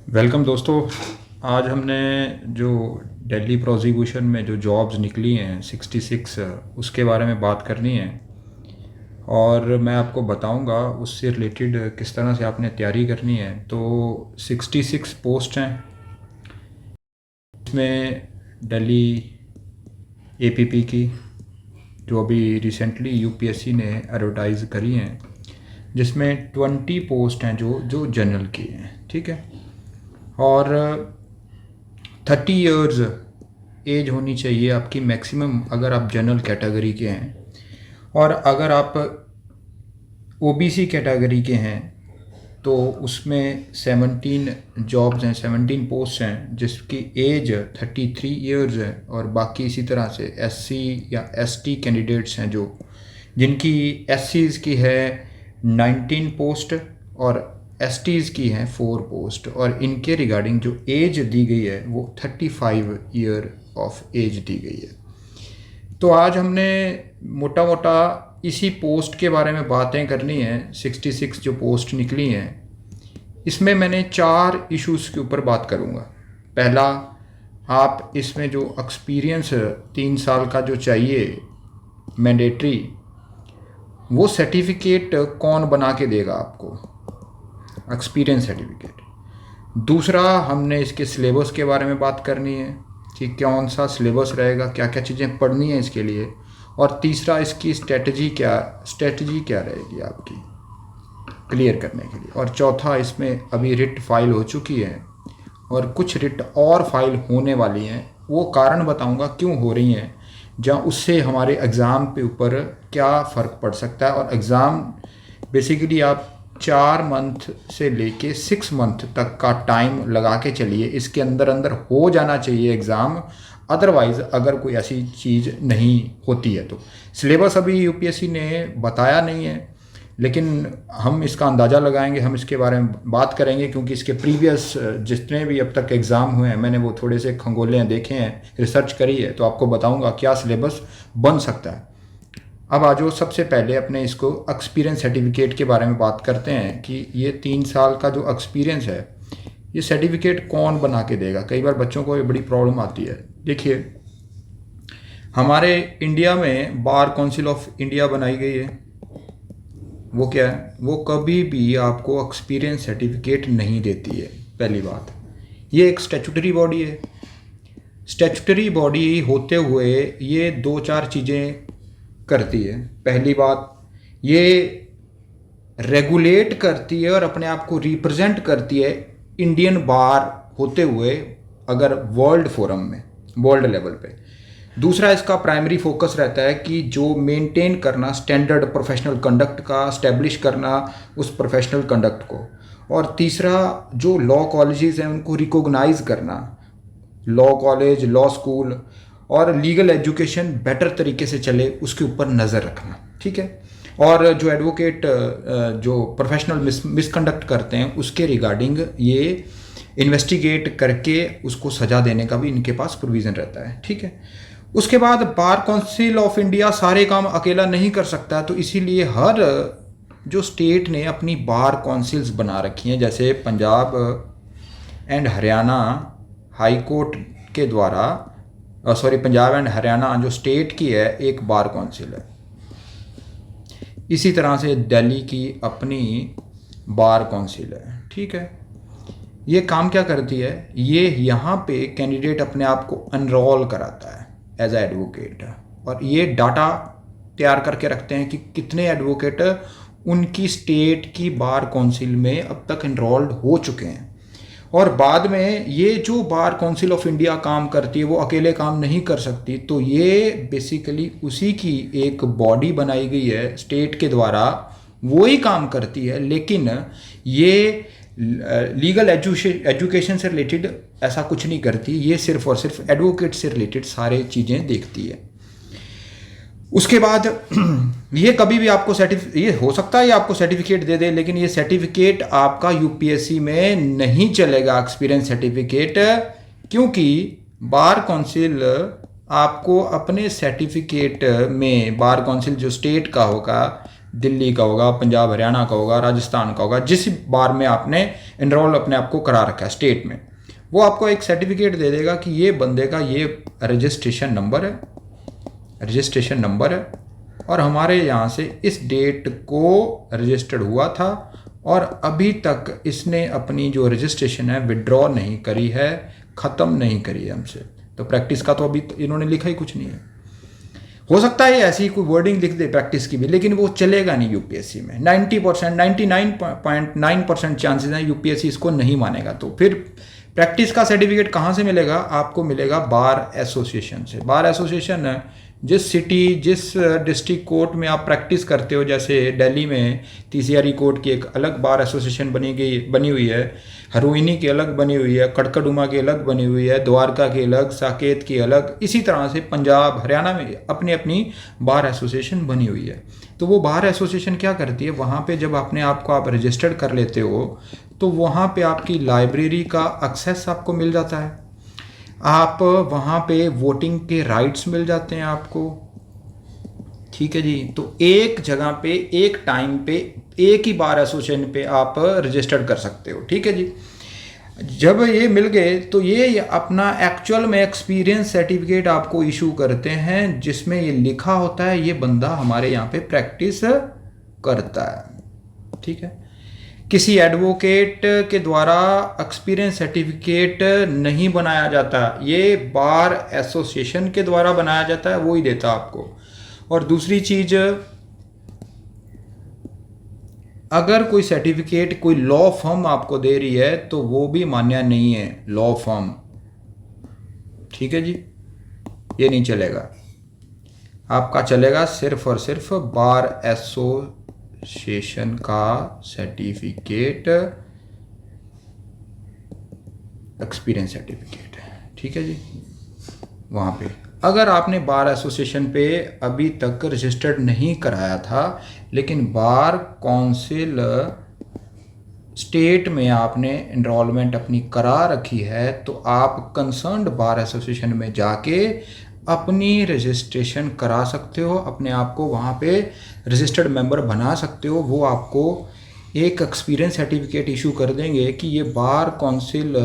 Welcome दोस्तों। आज हमने जो दिल्ली प्रोसिक्यूशन में जो जॉब्स निकली हैं 66 उसके बारे में बात करनी है। और मैं आपको बताऊंगा उससे रिलेटेड किस तरह से आपने तैयारी करनी है। तो 66 पोस्ट हैं, इसमें दिल्ली एपीपी की जो अभी रिसेंटली यूपीएससी ने एडवर्टाइज करी हैं, जिसमें 20 पोस्ट हैं जो जो जनरल की हैं। ठीक है। और 30 इयर्स एज होनी चाहिए आपकी मैक्सिमम अगर आप जनरल कैटेगरी के हैं। और अगर आप ओबीसी कैटेगरी के हैं तो उसमें 17 जॉब्स हैं, 17 पोस्ट हैं जिसकी एज 33 इयर्स है। और बाकी इसी तरह से एससी या एसटी कैंडिडेट्स हैं जो जिनकी एससीज़ की है 19 पोस्ट और एसटीज़ की हैं 4 पोस्ट। और इनके रिगार्डिंग जो एज दी गई है वो 35 ईयर ऑफ एज दी गई है। तो आज हमने मोटा मोटा इसी पोस्ट के बारे में बातें करनी है। 66 जो पोस्ट निकली हैं, इसमें मैंने 4 इश्यूज़ के ऊपर बात करूँगा। पहला, आप इसमें जो एक्सपीरियंस 3 साल का जो चाहिए मैंडेटरी, वो सर्टिफिकेट कौन बना के देगा आपको, एक्सपीरियंस सर्टिफिकेट। दूसरा, हमने इसके सिलेबस के बारे में बात करनी है कि कौन सा सिलेबस रहेगा, क्या क्या चीज़ें पढ़नी है इसके लिए। और तीसरा, इसकी स्ट्रेटजी क्या रहेगी आपकी क्लियर करने के लिए। और चौथा, इसमें अभी रिट फाइल हो चुकी है और कुछ रिट और फाइल होने वाली हैं। वो कारण बताऊंगा क्यों हो रही हैं, जहाँ उससे हमारे एग्ज़ाम पे ऊपर क्या फ़र्क पड़ सकता है। और एग्ज़ाम बेसिकली आप 4 मंथ से लेके 6 मंथ तक का टाइम लगा के चलिए, इसके अंदर अंदर हो जाना चाहिए एग्ज़ाम। अदरवाइज़ अगर कोई ऐसी चीज़ नहीं होती है तो सिलेबस अभी यूपीएससी ने बताया नहीं है, लेकिन हम इसका अंदाज़ा लगाएंगे, हम इसके बारे में बात करेंगे क्योंकि इसके प्रीवियस जितने भी अब तक एग्ज़ाम हुए हैं मैंने वो थोड़े से खंगोले देखे हैं, रिसर्च करी है, तो आपको बताऊंगा क्या सिलेबस बन सकता है। अब आ जाओ, सबसे पहले अपने इसको एक्सपीरियंस सर्टिफिकेट के बारे में बात करते हैं कि ये 3 साल का जो एक्सपीरियंस है ये सर्टिफिकेट कौन बना के देगा। कई बार बच्चों को ये बड़ी प्रॉब्लम आती है। देखिए, हमारे इंडिया में बार काउंसिल ऑफ इंडिया बनाई गई है। वो क्या है, वो कभी भी आपको एक्सपीरियंस सर्टिफिकेट नहीं देती है। पहली बात, ये एक स्टैट्यूटरी बॉडी है। स्टैट्यूटरी बॉडी होते हुए ये 2-4 चीज़ें करती है। पहली बात, ये रेगुलेट करती है और अपने आप को रिप्रेजेंट करती है इंडियन बार होते हुए अगर वर्ल्ड फोरम में, वर्ल्ड लेवल पे। दूसरा, इसका प्राइमरी फोकस रहता है कि जो मेंटेन करना स्टैंडर्ड प्रोफेशनल कंडक्ट का, स्टैब्लिश करना उस प्रोफेशनल कंडक्ट को। और तीसरा, जो लॉ कॉलेजेस हैं उनको रिकॉग्नाइज करना, लॉ कॉलेज, लॉ स्कूल और लीगल एजुकेशन बेटर तरीके से चले उसके ऊपर नज़र रखना। ठीक है। और जो एडवोकेट जो प्रोफेशनल मिसकंडक्ट करते हैं उसके रिगार्डिंग ये इन्वेस्टिगेट करके उसको सज़ा देने का भी इनके पास प्रोविज़न रहता है। ठीक है। उसके बाद बार काउंसिल ऑफ इंडिया सारे काम अकेला नहीं कर सकता, तो इसीलिए हर जो स्टेट ने अपनी बार काउंसिल्स बना रखी हैं। जैसे Punjab and Haryana high court के द्वारा पंजाब एंड हरियाणा जो स्टेट की है एक बार काउंसिल है। इसी तरह से दिल्ली की अपनी बार काउंसिल है। ठीक है। ये काम क्या करती है, ये यहाँ पे कैंडिडेट अपने आप को एनरोल कराता है एज ए एडवोकेट, और ये डाटा तैयार करके रखते हैं कि कितने एडवोकेट उनकी स्टेट की बार काउंसिल में अब तक एनरोल्ड हो चुके हैं। और बाद में ये जो बार काउंसिल ऑफ इंडिया काम करती है वो अकेले काम नहीं कर सकती, तो ये बेसिकली उसी की एक बॉडी बनाई गई है स्टेट के द्वारा, वो ही काम करती है। लेकिन ये लीगल एजुकेशन से रिलेटेड ऐसा कुछ नहीं करती, ये सिर्फ और सिर्फ एडवोकेट से रिलेटेड सारे चीज़ें देखती है। उसके बाद ये कभी भी आपको ये हो सकता है ये आपको सर्टिफिकेट दे दे, लेकिन ये सर्टिफिकेट आपका यूपीएससी में नहीं चलेगा, एक्सपीरियंस सर्टिफिकेट, क्योंकि बार काउंसिल आपको अपने सर्टिफिकेट में, बार काउंसिल जो स्टेट का होगा दिल्ली का होगा, पंजाब हरियाणा का होगा, राजस्थान का होगा, जिस बार में आपने एनरोल अपने आप को करा रखा है स्टेट में, वो आपको एक सर्टिफिकेट दे देगा कि ये बंदे का ये रजिस्ट्रेशन नंबर है और हमारे यहाँ से इस डेट को रजिस्टर्ड हुआ था और अभी तक इसने अपनी जो रजिस्ट्रेशन है विड्रॉ नहीं करी है, ख़त्म नहीं करी है हमसे। तो प्रैक्टिस का तो अभी इन्होंने लिखा ही कुछ नहीं है। हो सकता है ऐसी कोई वर्डिंग लिख दे प्रैक्टिस की भी, लेकिन वो चलेगा नहीं यूपीएससी में। 90% 99.9% चांसेस हैं यूपीएससी इसको नहीं मानेगा। तो फिर प्रैक्टिस का सर्टिफिकेट कहाँ से मिलेगा? आपको मिलेगा बार एसोसिएशन से। बार एसोसिएशन जिस सिटी, जिस डिस्ट्रिक्ट कोर्ट में आप प्रैक्टिस करते हो, जैसे दिल्ली में तीसियारी कोर्ट की एक अलग बार एसोसिएशन बनी हुई है, हरोइनी की अलग बनी हुई है, कड़कड़ुमा की अलग बनी हुई है, द्वारका की अलग, साकेत की अलग, इसी तरह से पंजाब हरियाणा में अपनी अपनी बार एसोसिएशन बनी हुई है। तो वो बार एसोसिएशन क्या करती है, वहाँ पे जब अपने आप को आप रजिस्टर्ड कर लेते हो तो वहाँ पे आपकी लाइब्रेरी का एक्सेस आपको मिल जाता है, आप वहाँ पे वोटिंग के राइट्स मिल जाते हैं आपको। ठीक है जी। तो एक जगह पे एक टाइम पे एक ही बार एसोसिएशन पे आप रजिस्टर्ड कर सकते हो। ठीक है जी। जब ये मिल गए तो ये अपना एक्चुअल में एक्सपीरियंस सर्टिफिकेट आपको इशू करते हैं, जिसमें ये लिखा होता है ये बंदा हमारे यहाँ पे प्रैक्टिस करता है। ठीक है। किसी एडवोकेट के द्वारा एक्सपीरियंस सर्टिफिकेट नहीं बनाया जाता, ये बार एसोसिएशन के द्वारा बनाया जाता है, वो ही देता आपको। और दूसरी चीज, अगर कोई सर्टिफिकेट कोई लॉ फर्म आपको दे रही है तो वो भी मान्य नहीं है, लॉ फर्म। ठीक है जी, ये नहीं चलेगा। आपका चलेगा सिर्फ और सिर्फ बार एसोसिएशन का सर्टिफिकेट, एक्सपीरियंस सर्टिफिकेट। ठीक है जी। वहाँ पे अगर आपने बार एसोसिएशन पे अभी तक रजिस्टर्ड नहीं कराया था, लेकिन बार काउंसिल स्टेट में आपने एनरोलमेंट अपनी करा रखी है, तो आप कंसर्न्ड बार एसोसिएशन में जाके अपनी रजिस्ट्रेशन करा सकते हो, अपने आप को वहाँ पे रजिस्टर्ड मेंबर बना सकते हो। वो आपको एक एक्सपीरियंस सर्टिफिकेट इशू कर देंगे कि ये बार काउंसिल,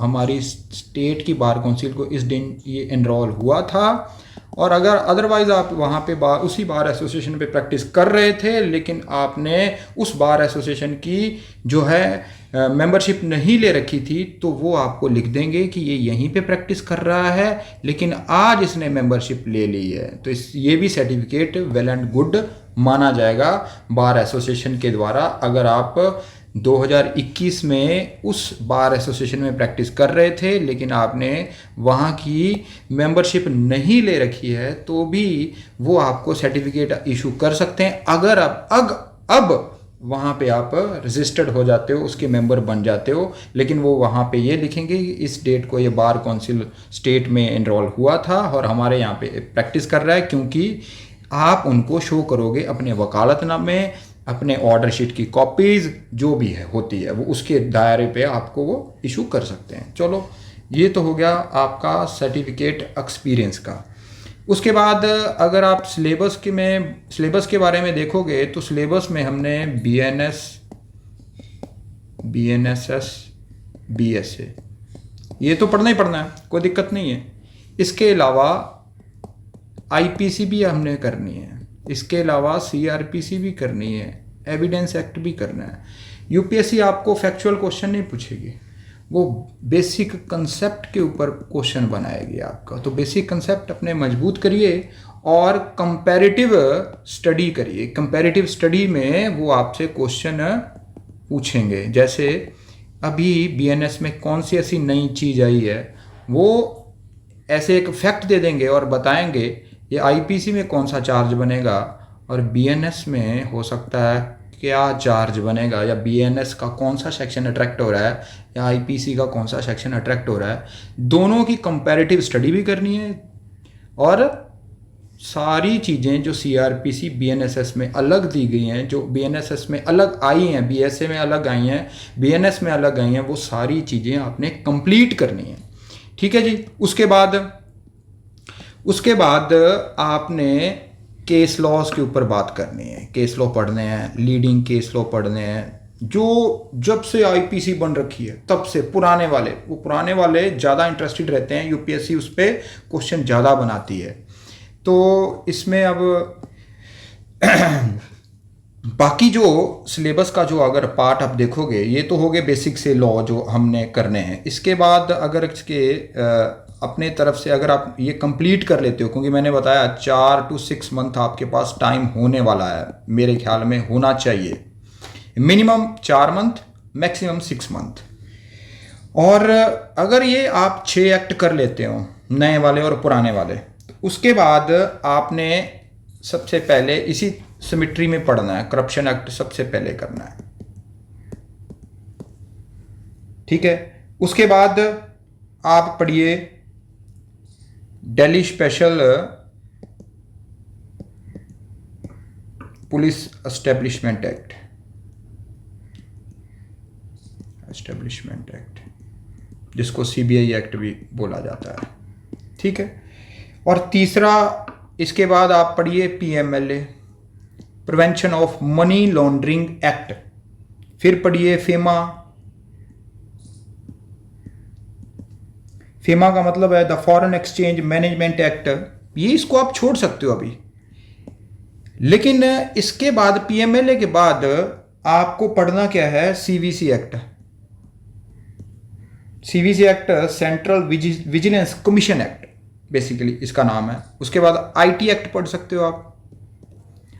हमारी स्टेट की बार काउंसिल को इस दिन ये एनरोल हुआ था। और अगर अदरवाइज़ आप वहाँ पे उसी बार एसोसिएशन पे प्रैक्टिस कर रहे थे, लेकिन आपने उस बार एसोसिएशन की जो है मेंबरशिप नहीं ले रखी थी, तो वो आपको लिख देंगे कि ये यहीं पे प्रैक्टिस कर रहा है, लेकिन आज इसने मेंबरशिप ले ली है। तो ये भी सर्टिफिकेट वेल एंड गुड माना जाएगा बार एसोसिएशन के द्वारा। अगर आप 2021 में उस बार एसोसिएशन में प्रैक्टिस कर रहे थे, लेकिन आपने वहाँ की मेंबरशिप नहीं ले रखी है, तो भी वो आपको सर्टिफिकेट इशू कर सकते हैं। अगर अब वहाँ पे आप रजिस्टर्ड हो जाते हो, उसके मेंबर बन जाते हो, लेकिन वो वहाँ पे ये लिखेंगे कि इस डेट को ये बार काउंसिल स्टेट में एनरोल हुआ था और हमारे यहाँ पे प्रैक्टिस कर रहा है, क्योंकि आप उनको शो करोगे अपने वकालतनामे, अपने ऑर्डर शीट की कॉपीज़ जो भी है होती है, वो उसके दायरे पे आपको वो इशू कर सकते हैं। चलो, ये तो हो गया आपका सर्टिफिकेट एक्सपीरियंस का। उसके बाद अगर आप सिलेबस के बारे में देखोगे तो सिलेबस में हमने BNSS BSA ये तो पढ़ना ही पढ़ना है, कोई दिक्कत नहीं है। इसके अलावा IPC भी हमने करनी है, इसके अलावा CRPC भी करनी है, एविडेंस एक्ट भी करना है। यूपीएससी आपको फैक्चुअल क्वेश्चन नहीं पूछेगी, वो बेसिक कंसेप्ट के ऊपर क्वेश्चन बनाएगी आपका। तो बेसिक कंसेप्ट अपने मजबूत करिए और कंपैरेटिव स्टडी करिए। कंपैरेटिव स्टडी में वो आपसे क्वेश्चन पूछेंगे, जैसे अभी BNS में कौन सी ऐसी नई चीज़ आई है, वो ऐसे एक फैक्ट दे देंगे और बताएंगे ये IPC में कौन सा चार्ज बनेगा और BNS में हो सकता है क्या चार्ज बनेगा, या BNS का कौन सा सेक्शन अट्रैक्ट हो रहा है या IPC का कौन सा सेक्शन अट्रैक्ट हो रहा है। दोनों की कंपैरेटिव स्टडी भी करनी है और सारी चीज़ें जो CRPC BNSS में अलग दी गई हैं, जो BNSS में अलग आई हैं, BSA में अलग आई हैं, BNS में अलग आई हैं, वो सारी चीज़ें आपने कंप्लीट करनी है। ठीक है जी। उसके बाद आपने केस लॉज के ऊपर बात करनी है, केस लॉ पढ़ने हैं, लीडिंग केस लॉ पढ़ने हैं, जो जब से आईपीसी बन रखी है तब से पुराने वाले ज़्यादा इंटरेस्टेड रहते हैं, यूपीएससी उस पर क्वेश्चन ज़्यादा बनाती है। तो इसमें अब बाकी जो सिलेबस का जो अगर पार्ट आप देखोगे, ये तो हो गए बेसिक से लॉ जो हमने करने हैं। इसके बाद अगर इसके अपने तरफ से अगर आप ये कंप्लीट कर लेते हो, क्योंकि मैंने बताया 4 to 6 मंथ आपके पास टाइम होने वाला है, मेरे ख्याल में होना चाहिए मिनिमम 4 मंथ, मैक्सिमम 6 मंथ। और अगर ये आप 6 एक्ट कर लेते हो, नए वाले और पुराने वाले, तो उसके बाद आपने सबसे पहले इसी सिमिट्री में पढ़ना है, करप्शन एक्ट सबसे पहले करना है, ठीक है। उसके बाद आप पढ़िए Delhi special police establishment act, जिसको सीबीआई एक्ट भी बोला जाता है, ठीक है। और तीसरा, इसके बाद आप पढ़िए PMLA, prevention of money laundering act. फिर पढ़िए फेमा, फेमा का मतलब है the foreign exchange management act. ये इसको आप छोड़ सकते हो अभी, लेकिन इसके बाद पीएमएलए के बाद आपको पढ़ना क्या है, CVC act. CVC act central vigilance commission act basically इसका नाम है। उसके बाद आईटी एक्ट पढ़ सकते हो आप।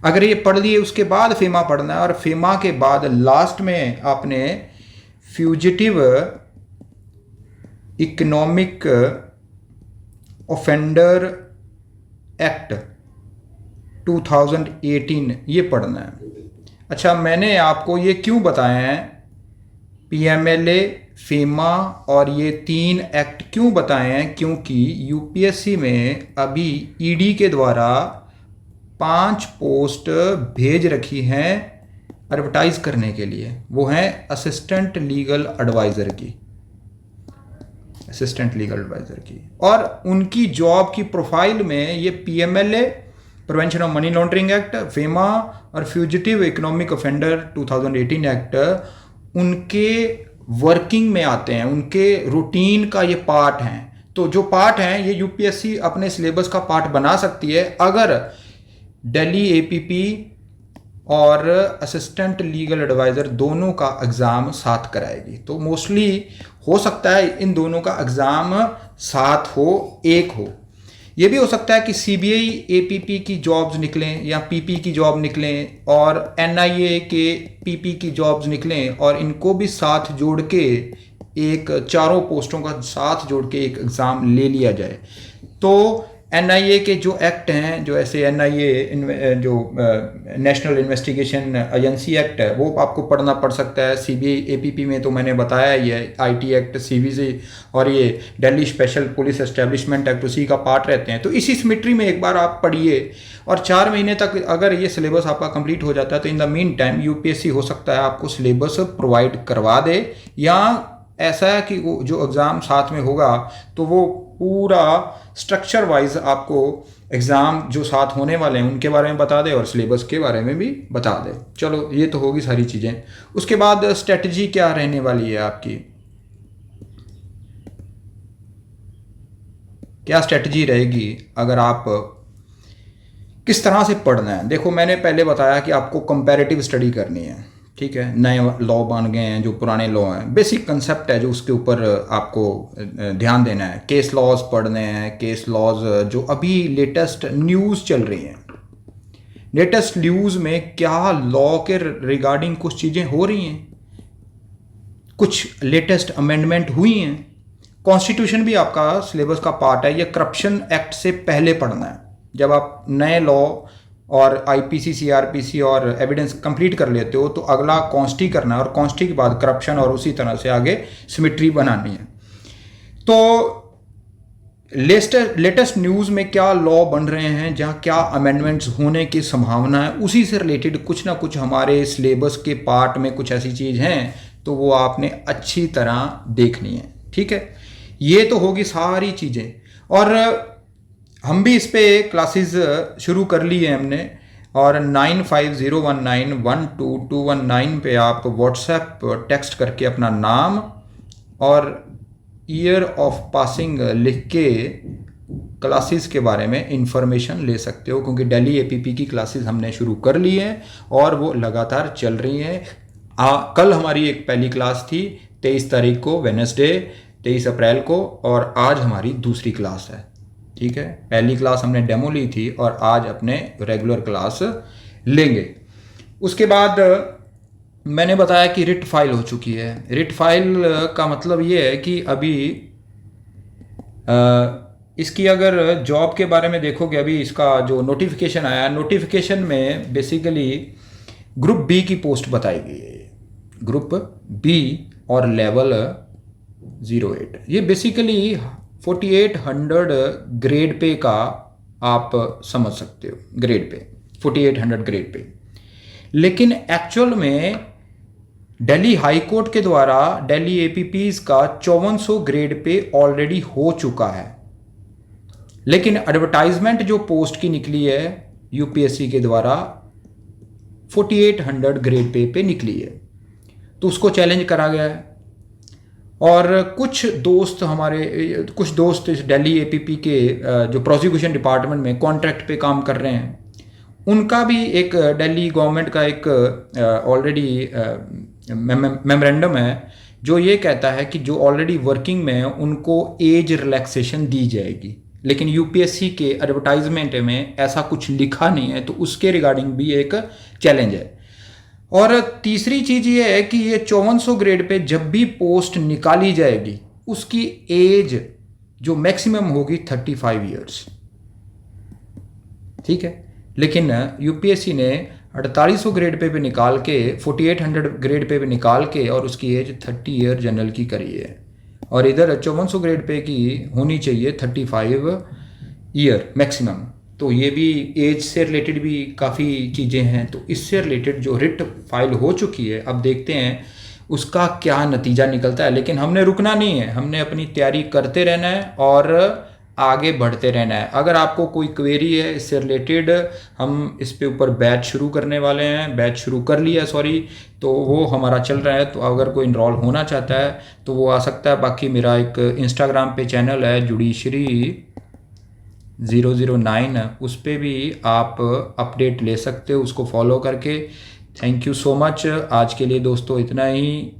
अगर ये पढ़ लिए उसके बाद फेमा पढ़ना है, और फेमा के बाद लास्ट में आपने फ्यूजिटिव इकोनॉमिक ऑफेंडर एक्ट 2018 ये पढ़ना है। अच्छा, मैंने आपको ये क्यों बताया है, पीएमएलए, फेमा और ये 3 एक्ट क्यों बताए हैं, क्योंकि यूपीएससी में अभी ईडी के द्वारा 5 पोस्ट भेज रखी हैं एडवर्टाइज करने के लिए। वो हैं असिस्टेंट लीगल एडवाइज़र की, और उनकी जॉब की प्रोफाइल में ये PMLA, prevention of money laundering act, FEMA और फ्यूजिटिव इकोनॉमिक ऑफेंडर 2018 एक्ट उनके वर्किंग में आते हैं, उनके रूटीन का ये पार्ट हैं। तो जो पार्ट हैं ये यूपीएससी अपने सिलेबस का पार्ट बना सकती है अगर दिल्ली एपीपी और असिस्टेंट लीगल एडवाइज़र दोनों का एग्ज़ाम साथ कराएगी। तो मोस्टली हो सकता है इन दोनों का एग्ज़ाम साथ हो, एक हो। ये भी हो सकता है कि सीबीआई एपीपी की जॉब्स निकलें या पीपी की जॉब निकलें और एनआईए के पीपी की जॉब्स निकलें, और इनको भी साथ जोड़ के एक चारों पोस्टों का साथ जोड़ के एक एग्ज़ाम ले लिया जाए। तो एनआईए के जो एक्ट हैं, जो ऐसे एनआईए जो नेशनल इन्वेस्टिगेशन एजेंसी एक्ट है, वो आपको पढ़ना पड़ सकता है। सीबीआई एपीपी में तो मैंने बताया ही है, आईटी एक्ट, सीवीसी और ये Delhi special police establishment act उसी का पार्ट रहते हैं। तो इसी सिमेट्री में एक बार आप पढ़िए, और 4 महीने तक अगर ये सिलेबस आपका कंप्लीट हो जाता है तो in the mean time UPSC हो सकता है आपको सिलेबस प्रोवाइड करवा दे, या ऐसा है कि वो जो एग्ज़ाम साथ में होगा तो वो पूरा स्ट्रक्चर वाइज आपको एग्ज़ाम जो साथ होने वाले हैं उनके बारे में बता दे और सिलेबस के बारे में भी बता दे। चलो, ये तो होगी सारी चीज़ें। उसके बाद स्ट्रेटजी क्या रहने वाली है आपकी, क्या स्ट्रेटजी रहेगी अगर आप किस तरह से पढ़ना है। देखो, मैंने पहले बताया कि आपको कंपैरेटिव स्टडी करनी है, ठीक है। नए लॉ बन गए हैं, जो पुराने लॉ हैं, बेसिक कंसेप्ट है जो उसके ऊपर आपको ध्यान देना है। केस लॉज पढ़ने हैं, केस लॉज जो अभी लेटेस्ट न्यूज़ चल रही हैं, लेटेस्ट न्यूज़ में क्या लॉ के रिगार्डिंग कुछ चीज़ें हो रही हैं, कुछ लेटेस्ट अमेंडमेंट हुई हैं। कॉन्स्टिट्यूशन भी आपका सिलेबस का पार्ट है। ये करप्शन एक्ट से पहले पढ़ना है। जब आप नए लॉ और आईपीसी, सीआरपीसी और एविडेंस कंप्लीट कर लेते हो तो अगला कॉन्स्टी करना है, और कॉन्स्टी के बाद करप्शन, और उसी तरह से आगे सिमेट्री बनानी है। तो लेटेस्ट न्यूज़ में क्या लॉ बन रहे हैं, जहाँ क्या अमेंडमेंट्स होने की संभावना है, उसी से रिलेटेड कुछ ना कुछ हमारे सिलेबस के पार्ट में कुछ ऐसी चीज़ हैं तो वो आपने अच्छी तरह देखनी है, ठीक है। ये तो होगी सारी चीज़ें। और हम भी इस पे क्लासेस शुरू कर ली है हमने, और 9501912219 पे आप व्हाट्सएप टेक्स्ट करके अपना नाम और ईयर ऑफ पासिंग लिख के क्लासेस के बारे में इंफॉर्मेशन ले सकते हो, क्योंकि दिल्ली एपीपी की क्लासेस हमने शुरू कर ली हैं और वो लगातार चल रही हैं। कल हमारी एक पहली क्लास थी 23 तारीख को, वेडनेसडे 23 अप्रैल को, और आज हमारी दूसरी क्लास है। ठीक है, पहली क्लास हमने डेमो ली थी और आज अपने रेगुलर क्लास लेंगे। उसके बाद मैंने बताया कि रिट फाइल हो चुकी है। रिट फाइल का मतलब ये है कि अभी इसकी अगर जॉब के बारे में देखोगे, अभी इसका जो नोटिफिकेशन आया, नोटिफिकेशन में बेसिकली ग्रुप बी की पोस्ट बताई गई है, ग्रुप बी और लेवल 08। ये बेसिकली 4800 ग्रेड पे का आप समझ सकते हो, ग्रेड पे 4800 ग्रेड पे। लेकिन एक्चुअल में दिल्ली हाई कोर्ट के द्वारा दिल्ली एपीपीज का 5400 ग्रेड पे ऑलरेडी हो चुका है, लेकिन एडवर्टाइजमेंट जो पोस्ट की निकली है यूपीएससी के द्वारा 4800 ग्रेड पे निकली है, तो उसको चैलेंज करा गया है। और कुछ दोस्त इस दिल्ली एपीपी के जो प्रोसिक्यूशन डिपार्टमेंट में कॉन्ट्रैक्ट पे काम कर रहे हैं, उनका भी एक दिल्ली गवर्नमेंट का एक ऑलरेडी मेमोरेंडम है जो ये कहता है कि जो ऑलरेडी वर्किंग में है उनको एज रिलैक्सेशन दी जाएगी, लेकिन यूपीएससी के एडवर्टाइजमेंट में ऐसा कुछ लिखा नहीं है, तो उसके रिगार्डिंग भी एक चैलेंज है। और तीसरी चीज़ ये है कि ये 5400 ग्रेड पे जब भी पोस्ट निकाली जाएगी उसकी एज जो मैक्सिमम होगी 35 ईयर्स। ठीक है, लेकिन यूपीएससी ने 4800 ग्रेड पे भी निकाल के 4800 ग्रेड पे भी निकाल के और उसकी एज 30 ईयर जनरल की करी है, और इधर 5400 ग्रेड पे की होनी चाहिए 35 ईयर मैक्सिमम। तो ये भी एज से रिलेटेड भी काफ़ी चीज़ें हैं। तो इससे रिलेटेड जो रिट फाइल हो चुकी है, अब देखते हैं उसका क्या नतीजा निकलता है। लेकिन हमने रुकना नहीं है, हमने अपनी तैयारी करते रहना है और आगे बढ़ते रहना है। अगर आपको कोई क्वेरी है इससे रिलेटेड, हम इस पे ऊपर बैच शुरू करने वाले हैं, बैच शुरू कर लिया तो वो हमारा चल रहा है। तो अगर कोई इनरोल होना चाहता है तो वो आ सकता है। बाकी मेरा एक इंस्टाग्राम पे चैनल है जुडिशरी 009, उस पर भी आप अपडेट ले सकते हो उसको फॉलो करके। Thank you so much. आज के लिए दोस्तों इतना ही।